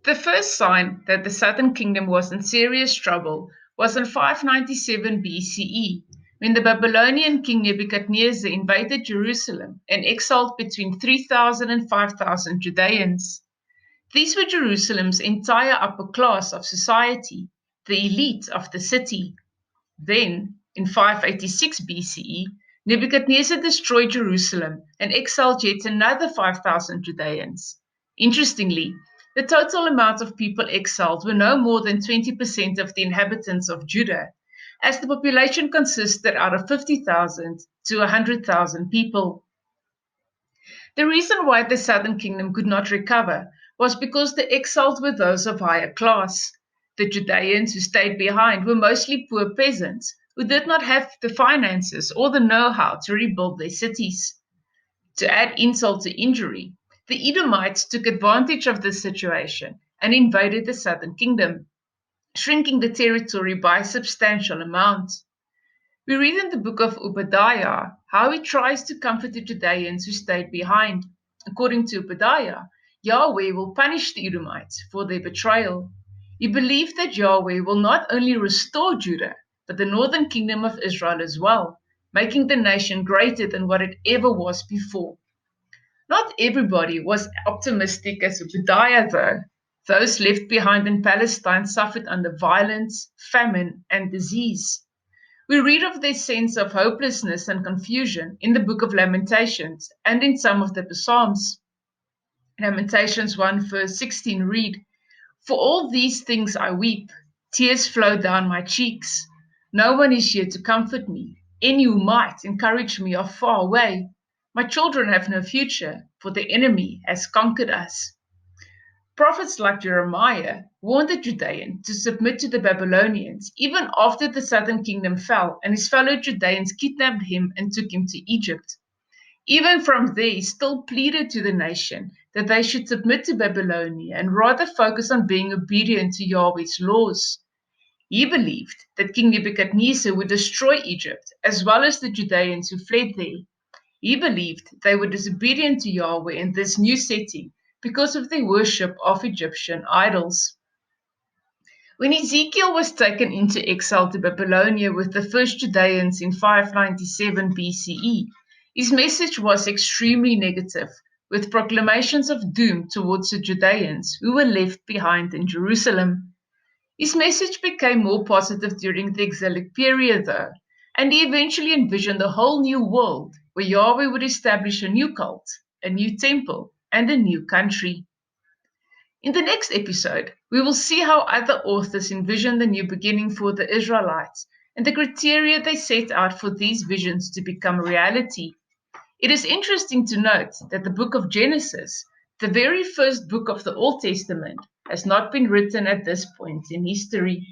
The first sign that the southern kingdom was in serious trouble was in 597 BCE, when the Babylonian king Nebuchadnezzar invaded Jerusalem and exiled between 3,000 and 5,000 Judeans. These were Jerusalem's entire upper class of society, the elite of the city. Then, in 586 BCE, Nebuchadnezzar destroyed Jerusalem and exiled yet another 5,000 Judeans. Interestingly, the total amount of people exiled were no more than 20% of the inhabitants of Judah, as the population consisted out of 50,000 to 100,000 people. The reason why the southern kingdom could not recover was because the exiled were those of higher class. The Judeans who stayed behind were mostly poor peasants who did not have the finances or the know-how to rebuild their cities. To add insult to injury, the Edomites took advantage of this situation and invaded the southern kingdom, shrinking the territory by a substantial amount. We read in the book of Obadiah how he tries to comfort the Judeans who stayed behind. According to Obadiah, Yahweh will punish the Edomites for their betrayal. He believed that Yahweh will not only restore Judah, but the northern kingdom of Israel as well, making the nation greater than what it ever was before. Not everybody was optimistic as Obadiah, though. Those left behind in Palestine suffered under violence, famine, and disease. We read of their sense of hopelessness and confusion in the book of Lamentations and in some of the Psalms. Lamentations 1 verse 16 read, "For all these things I weep, tears flow down my cheeks. No one is here to comfort me. Any who might encourage me are far away. My children have no future, for the enemy has conquered us." Prophets like Jeremiah warned the Judeans to submit to the Babylonians even after the southern kingdom fell and his fellow Judeans kidnapped him and took him to Egypt. Even from there, he still pleaded to the nation that they should submit to Babylonia and rather focus on being obedient to Yahweh's laws. He believed that King Nebuchadnezzar would destroy Egypt as well as the Judeans who fled there. He believed they were disobedient to Yahweh in this new setting because of their worship of Egyptian idols. When Ezekiel was taken into exile to Babylonia with the first Judeans in 597 BCE, his message was extremely negative, with proclamations of doom towards the Judeans who were left behind in Jerusalem. His message became more positive during the exilic period, though, and he eventually envisioned a whole new world where Yahweh would establish a new cult, a new temple, and a new country. In the next episode, we will see how other authors envision the new beginning for the Israelites and the criteria they set out for these visions to become reality. It is interesting to note that the book of Genesis, the very first book of the Old Testament, has not been written at this point in history.